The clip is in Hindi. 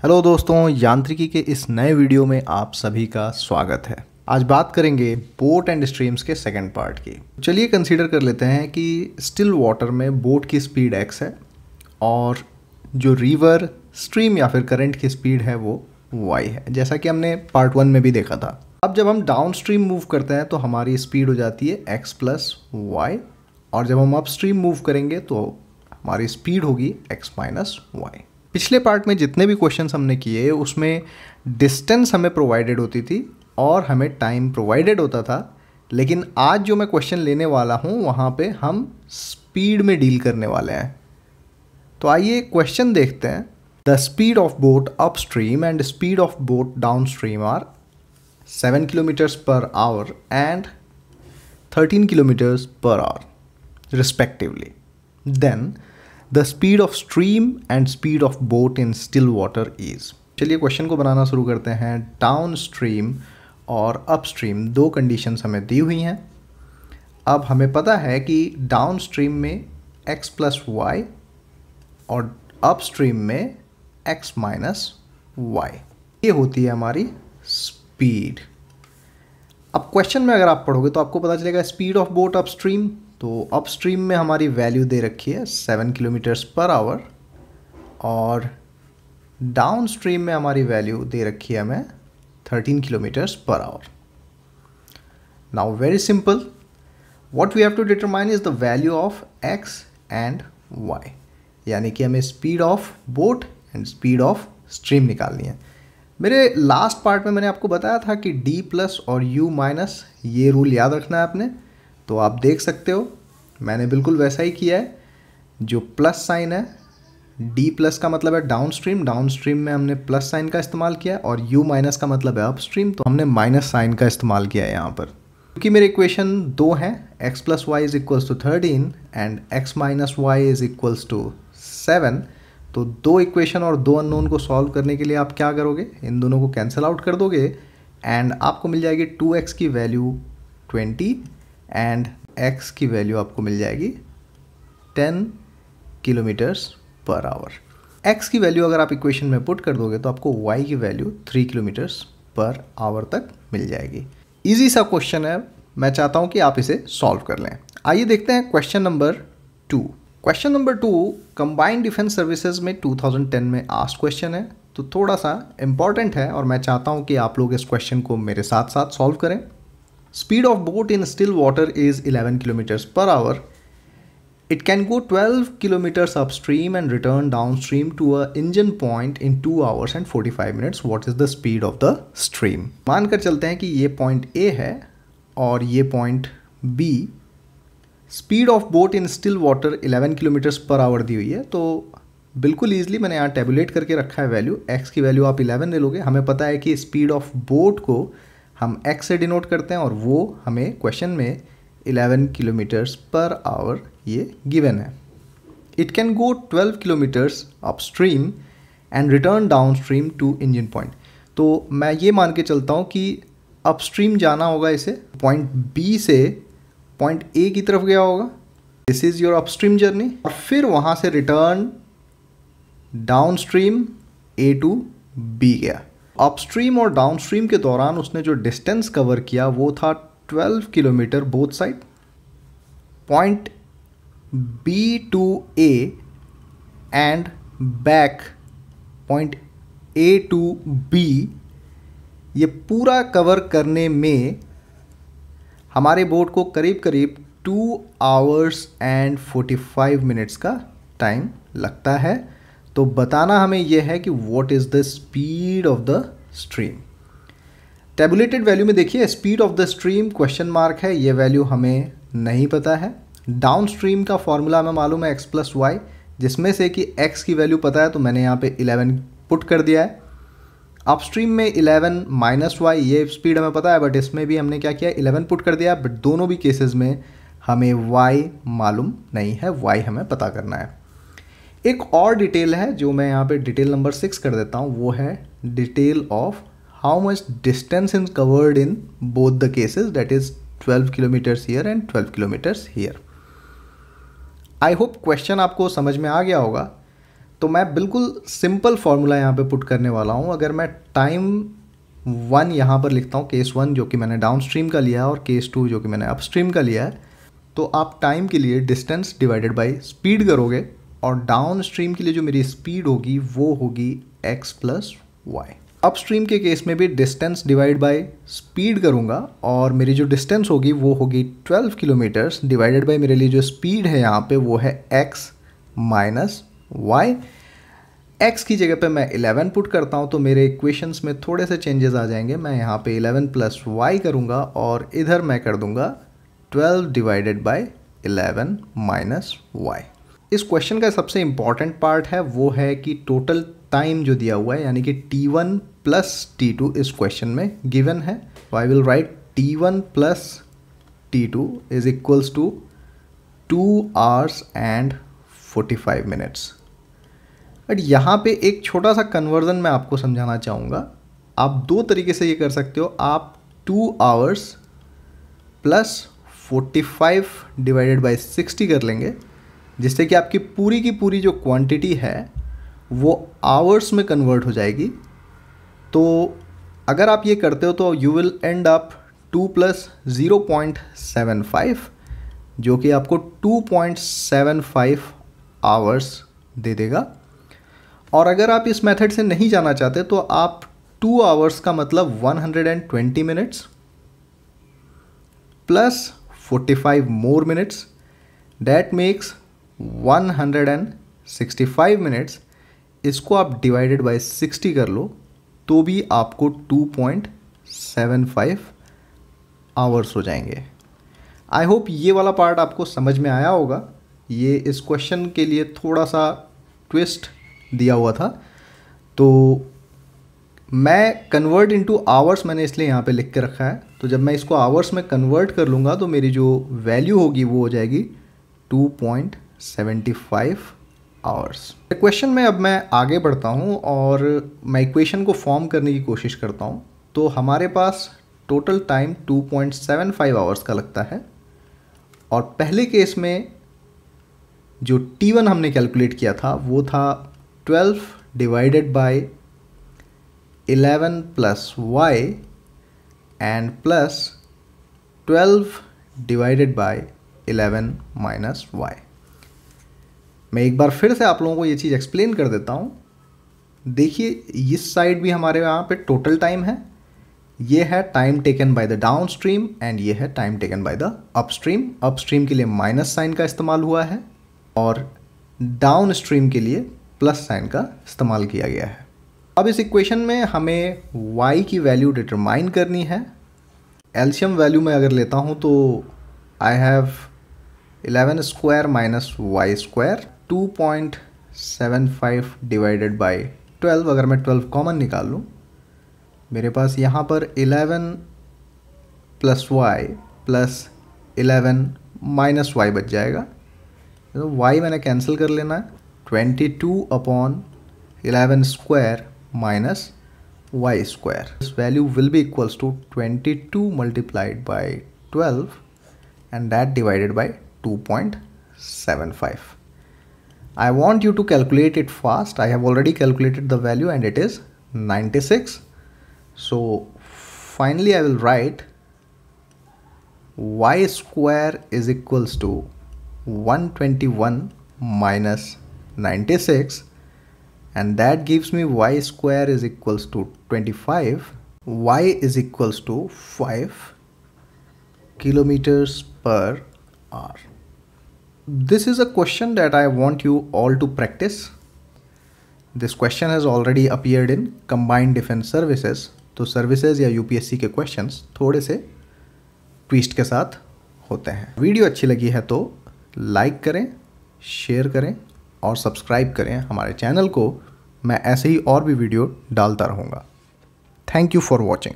हेलो दोस्तों, यांत्रिकी के इस नए वीडियो में आप सभी का स्वागत है। आज बात करेंगे बोट एंड स्ट्रीम्स के सेकंड पार्ट की। चलिए कंसीडर कर लेते हैं कि स्टिल वाटर में बोट की स्पीड x है और जो रिवर, स्ट्रीम या फिर करंट की स्पीड है वो y है, जैसा कि हमने पार्ट 1 में भी देखा था। अब जब हम डाउन स्ट्रीम मूव करते हैं तो हमारी स्पीड हो जाती है x प्लस वाई, और जब हम अप स्ट्रीम मूव करेंगे तो हमारी स्पीड होगी x माइनस वाई। पिछले पार्ट में जितने भी क्वेश्चंस हमने किए उसमें डिस्टेंस हमें प्रोवाइडेड होती थी और हमें टाइम प्रोवाइडेड होता था, लेकिन आज जो मैं क्वेश्चन लेने वाला हूँ वहाँ पे हम स्पीड में डील करने वाले हैं। तो आइए क्वेश्चन देखते हैं। The speed of boat upstream and speed of boat downstream are 7 kilometres per hour and 13 kilometres per hour respectively. Then the speed of stream and speed of boat in still water is. चलिए क्वेश्चन को बनाना शुरू करते हैं। डाउन स्ट्रीम और अप स्ट्रीम दो कंडीशंस हमें दी हुई हैं। अब हमें पता है कि डाउन स्ट्रीम में x प्लस वाई और अप स्ट्रीम में x माइनस वाई, ये होती है हमारी स्पीड। अब क्वेश्चन में अगर आप पढ़ोगे तो आपको पता चलेगा speed of boat up stream, तो अप स्ट्रीम में हमारी वैल्यू दे रखी है 7 किलोमीटर्स पर आवर और डाउन स्ट्रीम में हमारी वैल्यू दे रखी है हमें 13 kilometres per hour. Now very simple, what we have to determine is the value of x and y, यानी कि हमें speed of boat and speed of stream निकालनी है। मेरे लास्ट पार्ट में मैंने आपको बताया था कि d प्लस और u माइनस, ये रूल याद रखना है आपने। तो आप देख सकते हो मैंने बिल्कुल वैसा ही किया है। जो प्लस साइन है, d प्लस का मतलब है डाउन स्ट्रीम, डाउन स्ट्रीम में हमने प्लस साइन का इस्तेमाल किया, और u माइनस का मतलब है अप स्ट्रीम, तो हमने माइनस साइन का इस्तेमाल किया है यहाँ पर। क्योंकि मेरे इक्वेशन दो हैं, x plus Y is equals to 13 and x minus Y is equals to 7, तो दो इक्वेशन और दो अननोन को सॉल्व करने के लिए आप क्या करोगे, इन दोनों को कैंसिल आउट कर दोगे एंड आपको मिल जाएगी 2x की वैल्यू 20 एंड x की वैल्यू आपको मिल जाएगी 10 किलोमीटर्स पर आवर। x की वैल्यू अगर आप इक्वेशन में पुट कर दोगे तो आपको y की वैल्यू 3 किलोमीटर्स पर आवर तक मिल जाएगी। इजी सा क्वेश्चन है, मैं चाहता हूं कि आप इसे सॉल्व कर लें। आइए देखते हैं question number 2। Question number 2 combined defence services में 2010 में आस्क्ड क्वेश्चन है, तो थोड़ा सा इंपॉर्टेंट है और मैं चाहता हूं कि आप लोग इस क्वेश्चन को मेरे साथ साथ सॉल्व करें। Speed of boat in still water is 11 kilometers per hour. It can go 12 kilometers upstream and return downstream to a engine point in 2 hours and 45 minutes. What is the speed of the stream? मानकर चलते हैं कि ये पॉइंट A है और ये point B। Speed of boat in still water 11 kilometres per hour दी हुई है, तो बिल्कुल ईजिली मैंने यहाँ टेबुलेट करके रखा है वैल्यू। x की वैल्यू आप 11 ले लोगे। हमें पता है कि स्पीड ऑफ बोट को हम x से डिनोट करते हैं और वो हमें क्वेश्चन में 11 किलोमीटर्स पर आवर ये गिवन है। It can go 12 kilometres upstream and return downstream to इंजन पॉइंट। तो मैं ये मान के चलता हूँ कि अपस्ट्रीम जाना होगा, इसे पॉइंट B से पॉइंट A की तरफ गया होगा। This is your upstream journey, और फिर वहाँ से return downstream A to B गया। अपस्ट्रीम और डाउनस्ट्रीम के दौरान उसने जो डिस्टेंस कवर किया वो था 12 kilometre both side. Point B to A and back point A to B, ये पूरा कवर करने में हमारे बोट को करीब करीब 2 आवर्स एंड 45 मिनट्स का टाइम लगता है। तो बताना हमें यह है कि what is the speed of the stream. Tabulated value में देखिए speed of the stream question mark है, ये वैल्यू हमें नहीं पता है। डाउन स्ट्रीम का फॉर्मूला हमें मालूम है x प्लस वाई, जिसमें से कि x की वैल्यू पता है तो मैंने यहाँ पे 11 पुट कर दिया है। अपस्ट्रीम में 11 माइनस वाई, ये स्पीड हमें पता है, बट इसमें भी हमने क्या किया 11 पुट कर दिया। बट दोनों भी केसेस में हमें y मालूम नहीं है, y हमें पता करना है। एक और डिटेल है जो मैं यहाँ पे डिटेल नंबर 6 कर देता हूँ, वो है detail of how much distance is covered in both the cases, that is 12 kilometres here and 12 kilometres here. I hope question आपको समझ में आ गया होगा। तो मैं बिल्कुल सिंपल फार्मूला यहाँ पे पुट करने वाला हूँ। अगर मैं टाइम 1 यहाँ पर लिखता हूँ, केस 1 जो कि मैंने डाउन स्ट्रीम का लिया है और केस 2 जो कि मैंने अप स्ट्रीम का लिया है, तो आप टाइम के लिए डिस्टेंस डिवाइडेड बाय स्पीड करोगे और डाउन स्ट्रीम के लिए जो मेरी स्पीड होगी वो होगी x plus Y. Upstream के केस में भी डिस्टेंस डिवाइड बाय स्पीड करूँगा और मेरी जो डिस्टेंस होगी वो होगी 12 किलोमीटर्स डिवाइडेड बाय मेरे लिए जो स्पीड है यहाँ पे वो है x माइनस वाई। x की जगह पे मैं 11 पुट करता हूँ तो मेरे इक्वेशंस में थोड़े से चेंजेस आ जाएंगे। मैं यहाँ पे 11 प्लस वाई करूँगा और इधर मैं कर दूँगा 12 डिवाइडेड बाय 11 माइनस वाई। इस क्वेश्चन का सबसे इम्पॉर्टेंट पार्ट है वो है कि टोटल टाइम जो दिया हुआ है यानी कि t1 प्लस t2 इस क्वेश्चन में गिवन है। तो I will write t1 plus t2 is equals to 2 hours and 45 minutes। But यहाँ पे एक छोटा सा कन्वर्जन मैं आपको समझाना चाहूँगा। आप दो तरीके से ये कर सकते हो। आप 2 hours प्लस 45 डिवाइडेड बाई 60 कर लेंगे, जिससे कि आपकी पूरी की पूरी जो क्वांटिटी है वो आवर्स में कन्वर्ट हो जाएगी। तो अगर आप ये करते हो तो you will and up 2 plus 0.75 जो कि आपको 2.75 आवर्स दे देगा। और अगर आप इस मेथड से नहीं जाना चाहते तो आप 2 आवर्स का मतलब 120 minutes plus 45 more minutes that makes 165 minutes. इसको आप डिवाइडेड बाय 60 कर लो तो भी आपको 2.75 आवर्स हो जाएंगे। आई होप ये वाला पार्ट आपको समझ में आया होगा। ये इस क्वेश्चन के लिए थोड़ा सा ट्विस्ट दिया हुआ था, तो मैं कन्वर्ट इनटू आवर्स मैंने इसलिए यहाँ पे लिख के रखा है। तो जब मैं इसको आवर्स में कन्वर्ट कर लूँगा तो मेरी जो वैल्यू होगी वो हो जाएगी 2.75 आवर्स। क्वेश्चन में अब मैं आगे बढ़ता हूँ और मैं इक्वेशन को फॉर्म करने की कोशिश करता हूँ। तो हमारे पास टोटल टाइम 2.75 आवर्स का लगता है और पहले केस में जो T1 हमने कैलकुलेट किया था वो था 12 divided by 11 plus Y and plus 12 divided by 11 minus Y. मैं एक बार फिर से आप लोगों को ये चीज़ एक्सप्लेन कर देता हूँ। देखिए इस साइड भी हमारे यहाँ पे टोटल टाइम है, ये है time taken by the down stream and ये है time taken by the up stream. Up stream के लिए माइनस साइन का इस्तेमाल हुआ है और डाउन स्ट्रीम के लिए प्लस साइन का इस्तेमाल किया गया है। अब इस इक्वेशन में हमें y की वैल्यू डिटरमाइन करनी है। एलसीएम वैल्यू में अगर लेता हूँ तो I have 11 square minus Y square 2.75 divided by 12। अगर मैं 12 कॉमन निकाल लूँ मेरे पास यहाँ पर 11 plus Y plus 11 minus Y बच जाएगा। तो y मैंने कैंसिल कर लेना है। 22/11 square minus Y square. This value will be equals to 22 multiplied by 12 and that divided by 2.75. I want you to calculate it fast. I have already calculated the value and it is 96. So finally I will write y square is equals to 121 minus 96 and that gives me y square is equals to 25. Y is equals to 5 kilometers per hour. This is a question that I want you all to practice. This question has already appeared in Combined Defense Services. तो सर्विसेज या यूपीएससी के क्वेश्चंस थोड़े से ट्विस्ट के साथ होते हैं। वीडियो अच्छी लगी है तो लाइक करें, शेयर करें और सब्सक्राइब करें हमारे चैनल को। मैं ऐसे ही और भी वीडियो डालता रहूँगा। Thank you for watching.